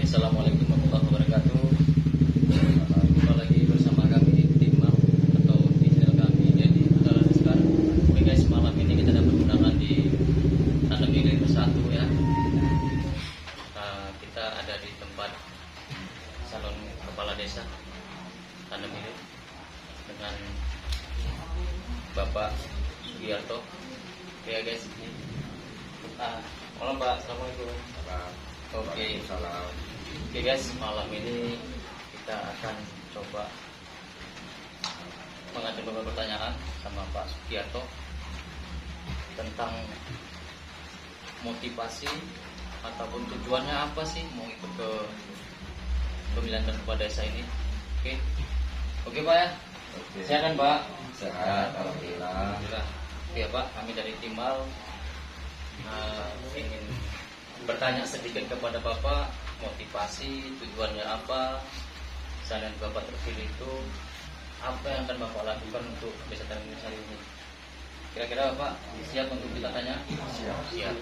Assalamualaikum warahmatullahi wabarakatuh. Jumpa lagi bersama kami tim atau di channel kami jadi sekarang. Oke guys, malam ini kita dapat undangan di Tanam Ilir 1 ya. Kita ada di tempat salon kepala desa Tanam Ilir dengan Bapak Sugiarto. Oke ya guys. Malam Pak, assalamualaikum. Oke, salam. Oke guys, malam ini kita akan coba mengadu beberapa pertanyaan sama Pak Sugiarto tentang motivasi ataupun tujuannya apa sih mau ikut ke pemilihan kepala desa ini. Oke Pak ya. Oke. Silakan Pak. Sehat, alhamdulillah. Oke Pak, kami dari Timal ingin bertanya sedikit kepada Bapak, motivasi, tujuannya apa, saat Bapak terpilih itu apa yang akan Bapak lakukan untuk desa Tanam Ilir ini? Kira-kira Bapak siap untuk kita tanya? Siap.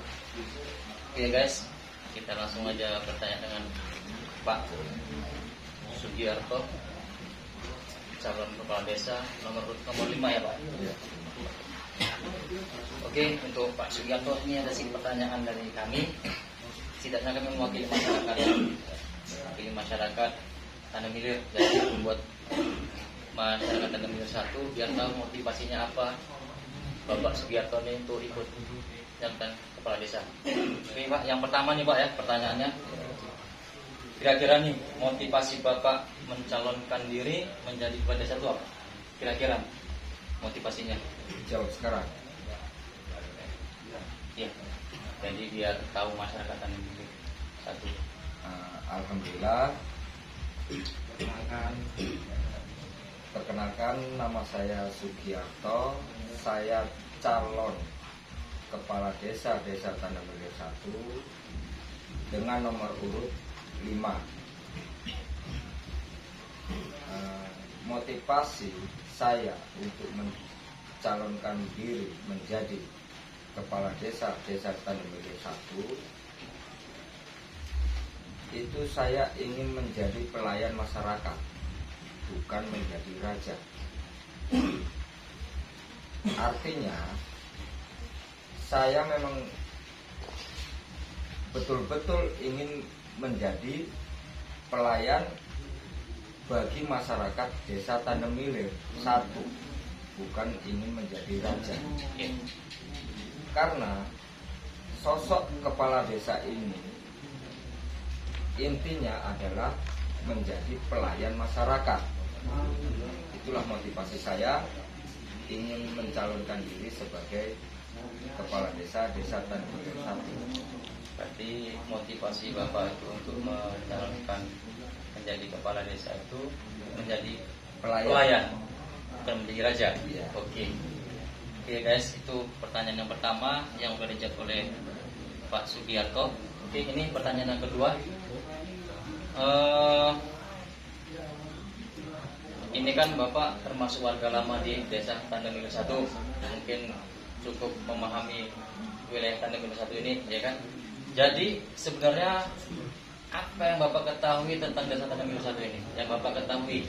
Oke guys, kita langsung aja bertanya dengan Pak Sugiarto, calon kepala desa nomor 5 ya Pak. Oke, untuk Pak Sugiarto ini ada sedikit pertanyaan dari kami. Setidaknya kami mewakili masyarakat Tanam Ilir, jadi membuat masyarakat Tanam Ilir 1 biar tahu motivasinya apa Bapak Sugiarto ini untuk ikut jabatan kepala desa. Oke Pak, yang pertama nih Pak ya, pertanyaannya kira-kira nih motivasi Bapak mencalonkan diri menjadi kepala desa itu apa? Kira-kira motivasinya? Jawab sekarang. Iya. Jadi biar tahu masyarakat Tanam Ilir 1. Alhamdulillah. Perkenalkan, nama saya Sugiarto. Saya calon kepala desa Tanam Ilir 1 dengan nomor urut 5. Motivasi saya untuk mencalonkan diri menjadi kepala desa Tanam Ilir 1 itu saya ingin menjadi pelayan masyarakat, bukan menjadi raja. Artinya saya memang betul-betul ingin menjadi pelayan bagi masyarakat desa Tanam Ilir 1, bukan ingin menjadi raja. Karena sosok kepala desa ini intinya adalah menjadi pelayan masyarakat. Itulah motivasi saya ingin mencalonkan diri sebagai kepala desa Tanam Ilir 1. Berarti motivasi Bapak itu untuk mencalonkan menjadi kepala desa itu menjadi pelayan bukan menjadi raja. Iya. Oke guys, itu pertanyaan yang pertama yang sudah dijawab oleh Pak Sugiarto. Oke, ini pertanyaan yang kedua. Ini kan Bapak termasuk warga lama di desa Tanam Ilir 1, mungkin cukup memahami wilayah Tanam Ilir 1 ini, ya kan? Jadi sebenarnya apa yang Bapak ketahui tentang desa Tanam Ilir 1 ini? Yang Bapak ketahui?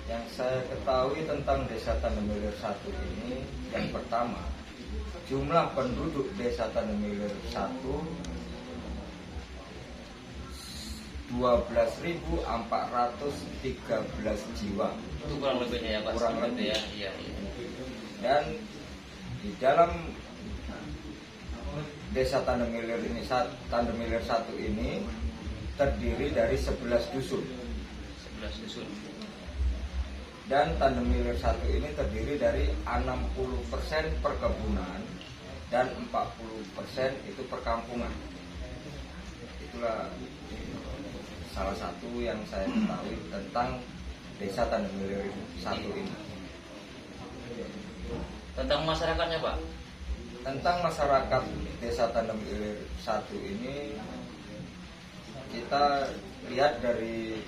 Yang saya ketahui tentang desa Tanam Ilir 1 ini, yang pertama, jumlah penduduk desa Tanam Ilir 1 12.413 jiwa. Itu kurang lebihnya ya Pak? Kurang lebih ya. Iya. Dan di dalam desa Tanam Ilir 1 ini terdiri dari 11 dusun. 11 dusun. Dan Tanam Ilir 1 ini terdiri dari 60% perkebunan dan 40% itu perkampungan. Itulah salah satu yang saya ketahui tentang desa Tanam Ilir 1 ini. Tentang masyarakatnya Pak? Tentang masyarakat desa Tanam Ilir 1 ini, kita lihat dari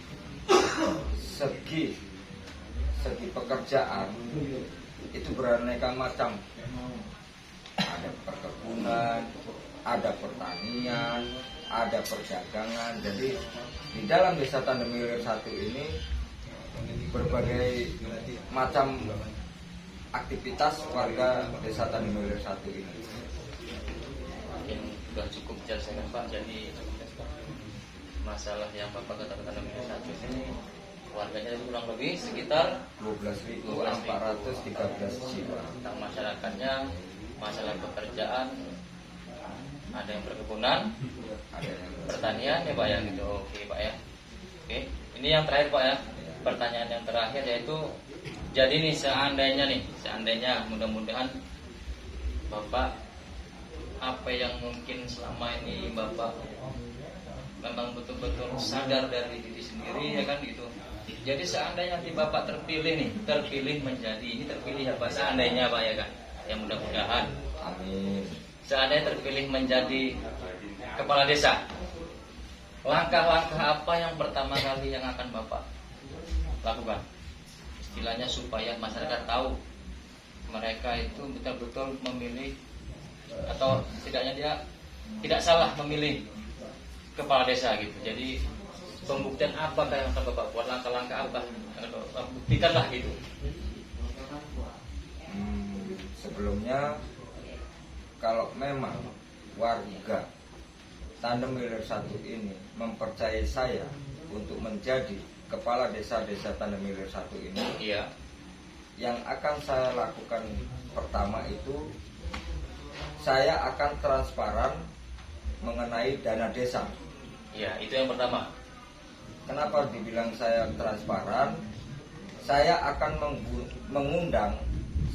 segi pekerjaan itu beraneka macam. Ada perkebunan, ada pertanian, ada perdagangan. Jadi di dalam Desa Tandem Ilir 1 ini berbagai macam aktivitas warga Desa Tandem Ilir 1 ini. Mungkin sudah cukup jelaskan Pak. Jadi masalah yang Bapak katakan Tandem Ilir 1 ini warganya kurang lebih sekitar 12.413 jiwa. tentang masyarakatnya, masalah pekerjaan, ada yang perkebunan, Ada yang pertanian ya Pak ya gitu. Oke Pak ya. Oke, ini yang terakhir Pak ya. Pertanyaan yang terakhir yaitu, jadi nih seandainya mudah-mudahan Bapak apa yang mungkin selama ini Bapak memang betul-betul sadar dari diri sendiri ya kan gitu. Jadi seandainya nanti Bapak terpilih ya Pak, seandainya Pak ya kan, ya mudah-mudahan Amin. seandainya terpilih menjadi kepala desa, langkah-langkah apa yang pertama kali yang akan Bapak lakukan? Istilahnya supaya masyarakat tahu mereka itu betul-betul memilih, atau setidaknya dia tidak salah memilih kepala desa gitu. Jadi pembuktian apakah yang akan Bapak buat, langkah-langkah apa yang akan Bapak buktikanlah gitu. Sebelumnya, kalau memang warga Tandem Ilir 1 ini mempercayai saya untuk menjadi kepala desa-desa Tandem Ilir 1 ini, Iya. yang akan saya lakukan pertama itu, saya akan transparan mengenai dana desa. Iya, itu yang pertama. Kenapa dibilang saya transparan? Saya akan mengundang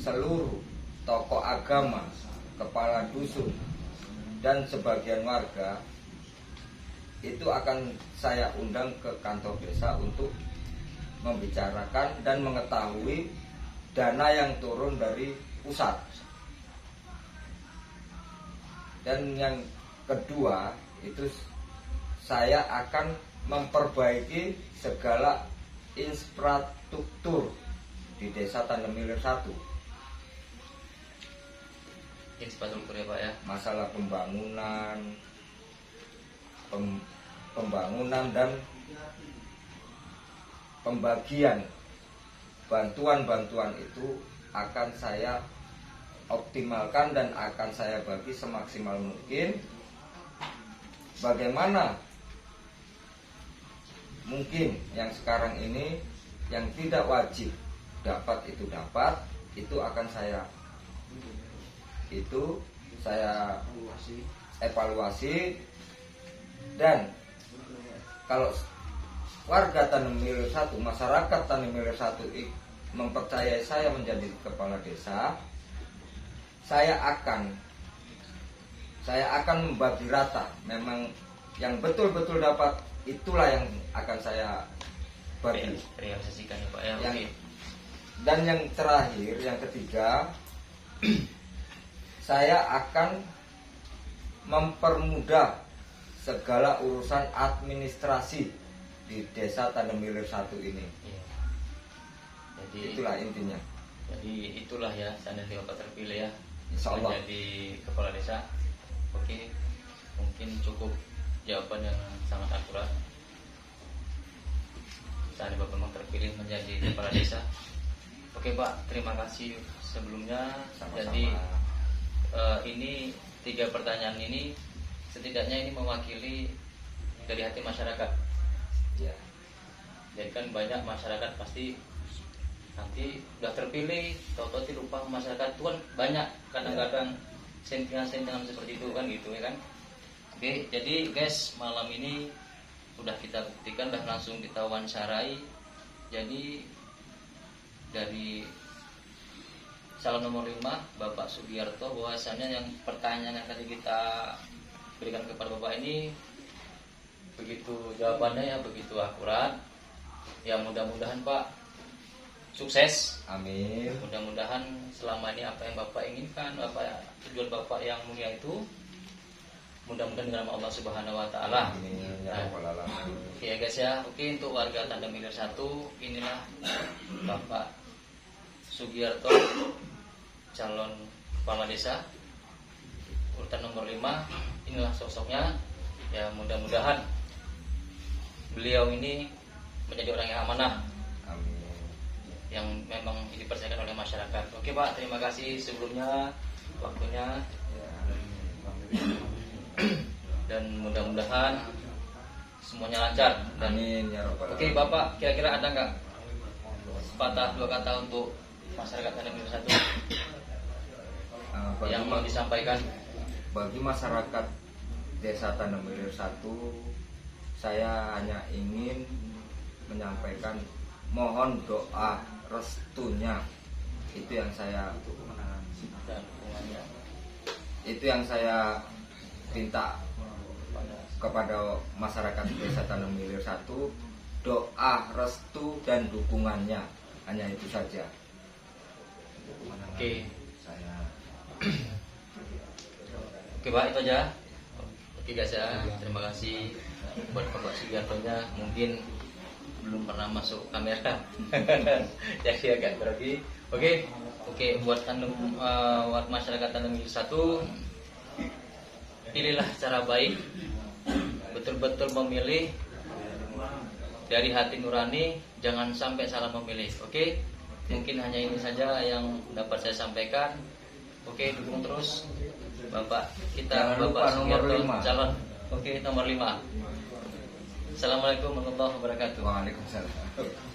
seluruh tokoh agama, kepala dusun, dan sebagian warga. Itu akan saya undang ke kantor desa untuk membicarakan dan mengetahui dana yang turun dari pusat. Dan yang kedua, itu saya akan memperbaiki segala infrastruktur di Desa Tandem Ilir 1. Infrastruktur ya Pak ya. Masalah pembangunan dan pembagian bantuan-bantuan itu akan saya optimalkan dan akan saya bagi semaksimal mungkin. Bagaimana mungkin yang sekarang ini yang tidak wajib dapat, itu akan saya evaluasi. Dan kalau warga Tandem Ilir 1, masyarakat Tandem Ilir 1 mempercayai saya menjadi kepala desa, saya akan membagi rata. Memang yang betul-betul dapat, itulah yang akan saya bagi. Realisasikan ya Pak ya. Oke. Dan yang terakhir, yang ketiga, saya akan mempermudah segala urusan administrasi di Desa Tandem Ilir 1 ini. Iya. Jadi Itulah intinya. Jadi itulah ya, seandainya Bapak terpilih ya Insya Allah. menjadi kepala desa. Oke, mungkin cukup jawaban yang sangat akurat. Seandainya Bapak memang terpilih menjadi kepala desa. Oke Pak, terima kasih sebelumnya. Sama-sama. Jadi ini 3 pertanyaan ini setidaknya ini mewakili dari hati masyarakat. Ya. Jadi kan banyak masyarakat pasti nanti udah terpilih, tahu-tahu lupa masyarakat itu kan banyak kadang-kadang sentimen-sentimen seperti itu kan gitu ya kan. Oke, jadi guys, malam ini udah kita buktikan, udah langsung kita wawancarai. Jadi dari calon nomor 5 Bapak Sugiarto, bahwasannya yang pertanyaan yang tadi kita berikan kepada Bapak ini begitu jawabannya ya begitu akurat. Ya mudah-mudahan Pak sukses. Amin. Mudah-mudahan selama ini apa yang Bapak inginkan, tujuan Bapak yang mulia itu mudah-mudahan dengan nama Allah Subhanahu wa taala. Amin ya rabbal alamin. Oke ya guys ya. Oke, untuk warga Tandem Ilir 1, inilah Bapak Sugiarto, calon kepala desa. urutan nomor 5. Inilah sosoknya. Ya mudah-mudahan beliau ini menjadi orang yang amanah, Amin. yang memang dipercayakan oleh masyarakat. Oke Pak, terima kasih sebelumnya waktunya, Ya. dan mudah-mudahan semuanya lancar. Dan Amin ya rabbal oke alamin. Bapak, kira-kira ada nggak sepatah dua kata untuk masyarakat Tanah Milir 1 Bagi yang mau disampaikan? bagi masyarakat Desa Tanah Milir 1, saya hanya ingin menyampaikan mohon doa restunya. Itu yang saya Dan hubungannya minta pada kepada masyarakat Desa Tanah Milir 1, doa restu dan dukungannya. Hanya itu saja. Oke. Saya Oke Pak, itu aja. Oke guys ya, terima kasih buat Bapak Sugiartonya. Mungkin belum pernah masuk kamera, jadi agak grogi. Oke, buat buat masyarakat Tanah Milir 1, pilihlah cara baik, betul-betul memilih dari hati nurani, jangan sampai salah memilih. Oke, mungkin hanya ini saja yang dapat saya sampaikan. Oke, dukung terus Bapak kita, Jangan lupa Bapak nomor Sugiarto 5. calon. Oke, nomor 5. Assalamualaikum warahmatullahi wabarakatuh. Waalaikumsalam.